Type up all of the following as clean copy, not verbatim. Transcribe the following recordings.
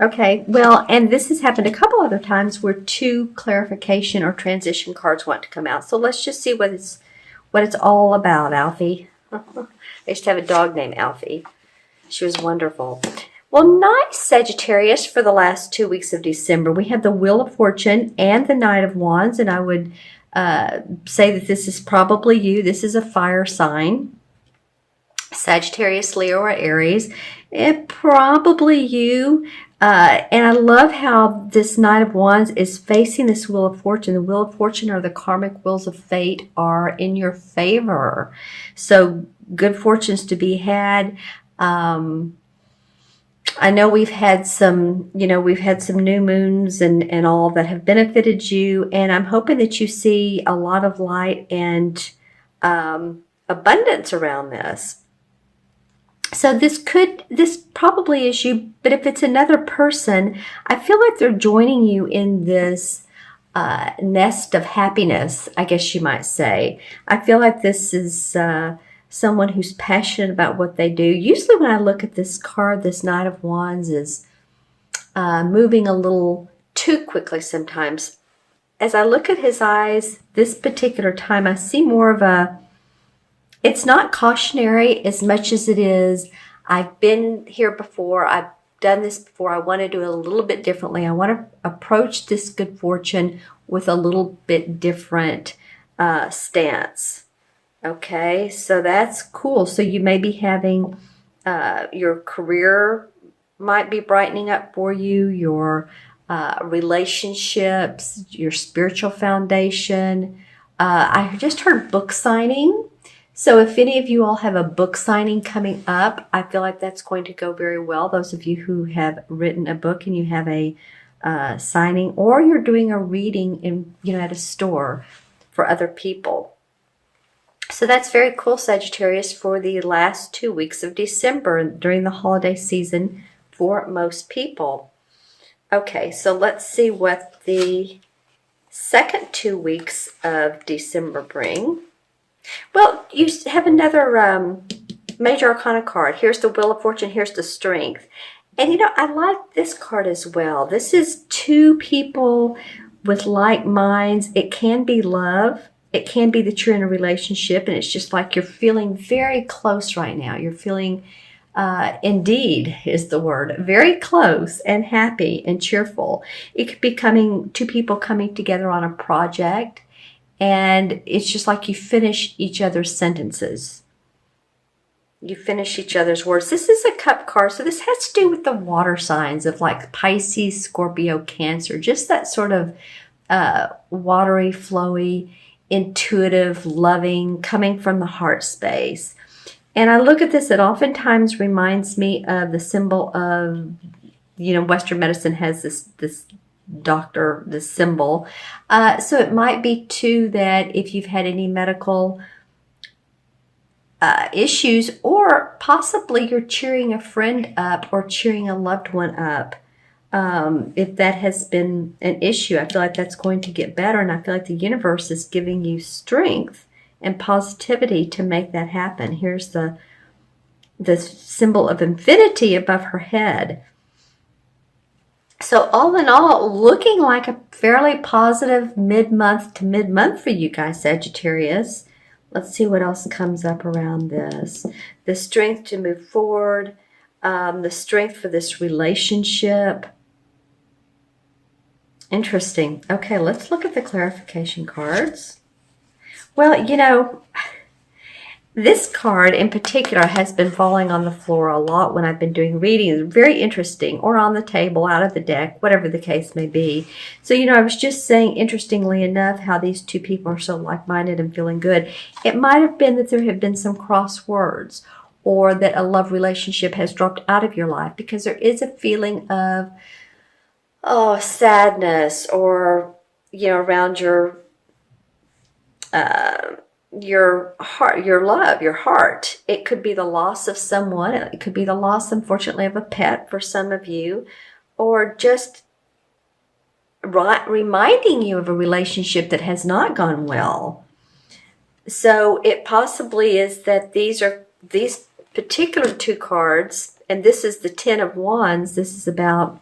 Okay, well, and this has happened a couple other times where two clarification or transition cards want to come out. So let's just see what it's all about, Alfie. I used to have a dog named Alfie. She was wonderful. Well, nice, Sagittarius, for the last 2 weeks of December. We have the Wheel of Fortune and the Knight of Wands, and I would say that this is probably you. This is a fire sign. Sagittarius, Leo, or Aries. Probably you. And I love how this Knight of Wands is facing this Wheel of Fortune. The Wheel of Fortune, or the karmic wheels of fate, are in your favor. So good fortunes to be had. I know we've had some new moons and all that have benefited you. And I'm hoping that you see a lot of light and abundance around this. So this probably is you, but if it's another person, I feel like they're joining you in this nest of happiness, I guess you might say. I feel like this is someone who's passionate about what they do. Usually when I look at this card, this Knight of Wands is moving a little too quickly sometimes. As I look at his eyes this particular time, I see more of it's not cautionary as much as it is, I've been here before, I've done this before, I want to do it a little bit differently. I want to approach this good fortune with a little bit different stance. Okay, so that's cool. So you may be having your career might be brightening up for you, your relationships, your spiritual foundation. I just heard book signing. So if any of you all have a book signing coming up, I feel like that's going to go very well. Those of you who have written a book and you have a signing, or you're doing a reading at a store for other people. So that's very cool, Sagittarius, for the last 2 weeks of December during the holiday season for most people. Okay, so let's see what the second 2 weeks of December bring. Well, you have another major arcana card. Here's the Wheel of Fortune. Here's the Strength. And, I like this card as well. This is two people with like minds. It can be love. It can be that you're in a relationship, and it's just like you're feeling very close right now. You're feeling, indeed is the word, very close and happy and cheerful. It could be two people coming together on a project. And it's just like you finish each other's sentences. You finish each other's words. This is a cup card, so this has to do with the water signs of like Pisces, Scorpio, Cancer. Just that sort of watery, flowy, intuitive, loving, coming from the heart space. And I look at this, it oftentimes reminds me of the symbol of, Western medicine has this doctor, the symbol. So it might be too that if you've had any medical issues, or possibly you're cheering a friend up or cheering a loved one up, if that has been an issue, I feel like that's going to get better. And I feel like the universe is giving you strength and positivity to make that happen. Here's the symbol of infinity above her head. So all in all, looking like a fairly positive mid-month to mid-month for you guys, Sagittarius. Let's see what else comes up around this. The strength to move forward, the strength for this relationship. Interesting. Okay, let's look at the clarification cards. Well, this card in particular has been falling on the floor a lot when I've been doing readings. Very interesting. Or on the table, out of the deck, whatever the case may be. So, I was just saying, interestingly enough, how these two people are so like-minded and feeling good. It might have been that there have been some cross words, or that a love relationship has dropped out of your life, because there is a feeling of, sadness, or, around your heart, your love, your heart. It could be the loss of someone. It could be the loss, unfortunately, of a pet for some of you, or just reminding you of a relationship that has not gone well. So it possibly is that these particular two cards, and this is the Ten of Wands. This is about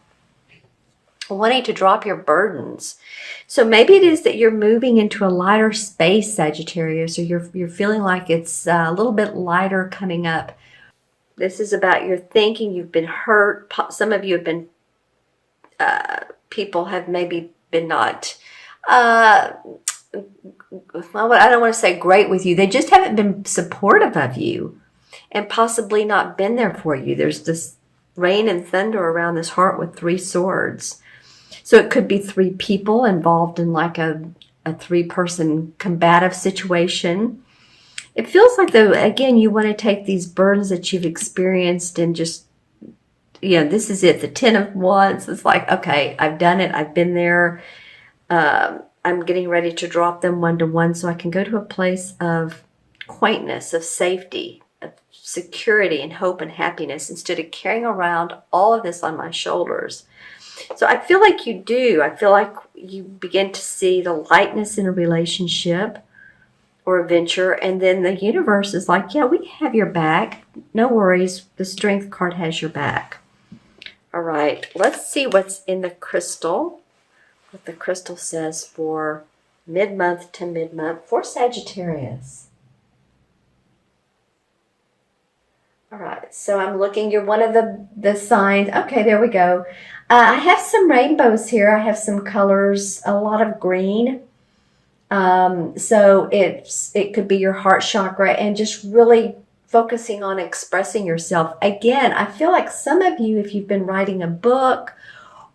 wanting to drop your burdens. So maybe it is that you're moving into a lighter space, Sagittarius, or you're feeling like it's a little bit lighter coming up. This is about your thinking. You've been hurt. Some of you have been, people have maybe been not, well, I don't want to say great with you. They just haven't been supportive of you and possibly not been there for you. There's this rain and thunder around this heart with 3 swords. So it could be 3 people involved in like a 3-person combative situation. It feels like, though, again, you want to take these burdens that you've experienced and just, this is it, the 10 of Wands. It's like, okay, I've done it. I've been there. I'm getting ready to drop them one-to-one so I can go to a place of quietness, of safety, of security and hope and happiness instead of carrying around all of this on my shoulders. So I feel like you do. I feel like you begin to see the lightness in a relationship or a venture, and then the universe is like, yeah, we have your back. No worries. The Strength card has your back. All right. Let's see what's in the crystal. What the crystal says for mid-month to mid-month for Sagittarius. All right, so I'm looking. You're one of the signs. Okay, there we go. I have some rainbows here. I have some colors, a lot of green. So it could be your heart chakra and just really focusing on expressing yourself. Again, I feel like some of you, if you've been writing a book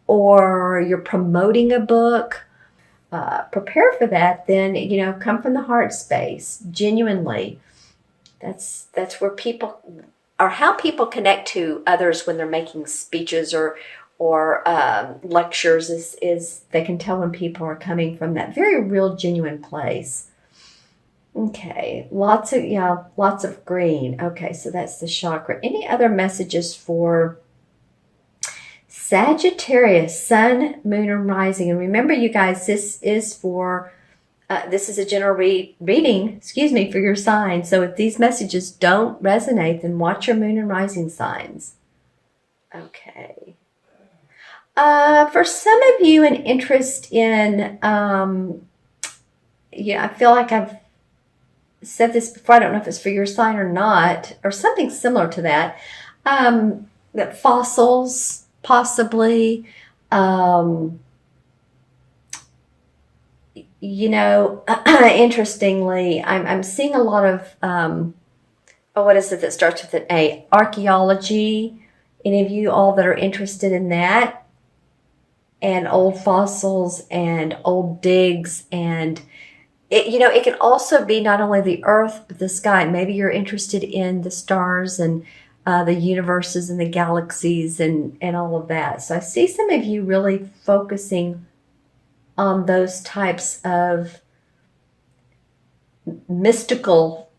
or you're promoting a book, prepare for that. Then, come from the heart space, genuinely. That's where people, or how people connect to others when they're making speeches or lectures is they can tell when people are coming from that very real, genuine place. Okay, lots of green. Okay, so that's the chakra. Any other messages for Sagittarius, Sun, Moon, and Rising? And remember, you guys, this is a general reading, for your sign. So if these messages don't resonate, then watch your Moon and Rising signs. Okay. For some of you, an interest in, I feel like I've said this before. I don't know if it's for your sign or not, or something similar to that. That fossils, possibly. Interestingly, I'm seeing a lot of, what is it that starts with an A? Archaeology. Any of you all that are interested in that? And old fossils and old digs, and it can also be not only the earth but the sky. Maybe you're interested in the stars and the universes and the galaxies and all of that. So I see some of you really focusing on those types of mystical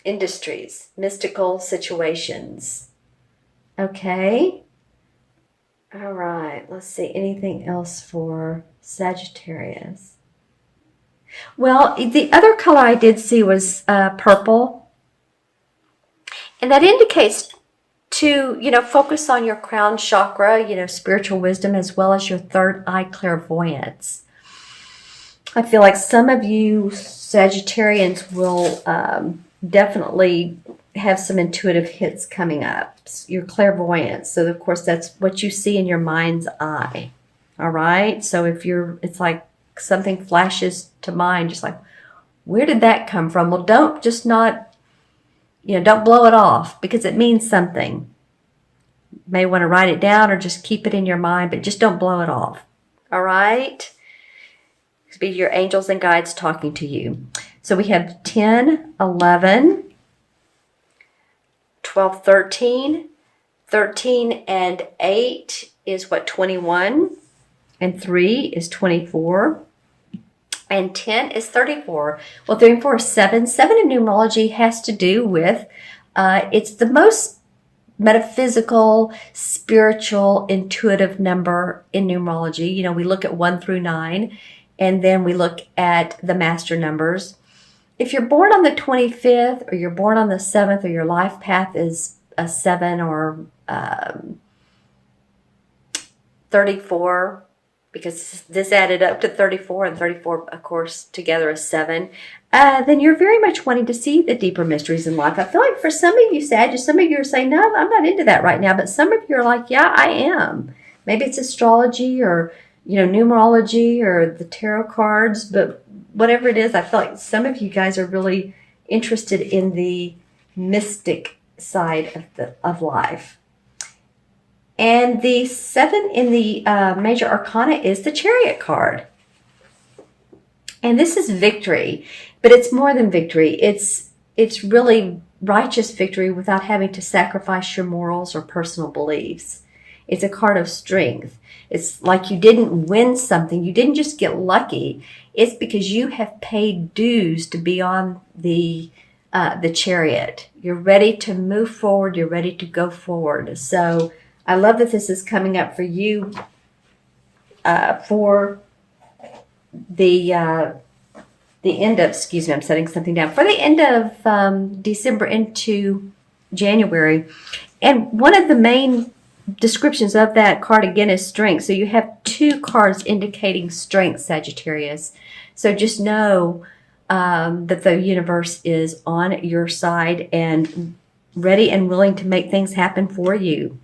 industries, mystical situations. Okay. All right. Let's see. Anything else for Sagittarius? Well, the other color I did see was purple. And that indicates to, focus on your crown chakra, spiritual wisdom, as well as your third eye clairvoyance. I feel like some of you Sagittarians will definitely have some intuitive hits coming up. Your clairvoyance. So of course that's what you see in your mind's eye. All right. So it's like something flashes to mind, just like, where did that come from? Well, don't blow it off because it means something. You may want to write it down or just keep it in your mind, but just don't blow it off. All right. It's be your angels and guides talking to you. So we have 10, 11, 12, 13. 13 and 8 is 21. And 3 is 24. And 10 is 34. Well, 3 and 4 is 7. 7 in numerology has to do with, it's the most metaphysical, spiritual, intuitive number in numerology. We look at 1 through 9, and then we look at the master numbers. If you're born on the 25th, or you're born on the 7th, or your life path is a 7 or 34, because this added up to 34, and 34, of course, together is 7, then you're very much wanting to see the deeper mysteries in life. I feel like for some of you, Sag, some of you are saying, no, I'm not into that right now. But some of you are like, yeah, I am. Maybe it's astrology or, numerology or the tarot cards. But whatever it is, I feel like some of you guys are really interested in the mystic side of life. And the 7 in the major arcana is the Chariot card. And this is victory, but it's more than victory. It's really righteous victory without having to sacrifice your morals or personal beliefs. It's a card of strength. It's like you didn't win something. You didn't just get lucky. It's because you have paid dues to be on the Chariot. You're ready to move forward. You're ready to go forward. So I love that this is coming up for you for the end of, excuse me, I'm setting something down, for the end of December into January. And one of the main descriptions of that card, again, is strength. So you have 2 cards indicating strength, Sagittarius. So just know that the universe is on your side and ready and willing to make things happen for you.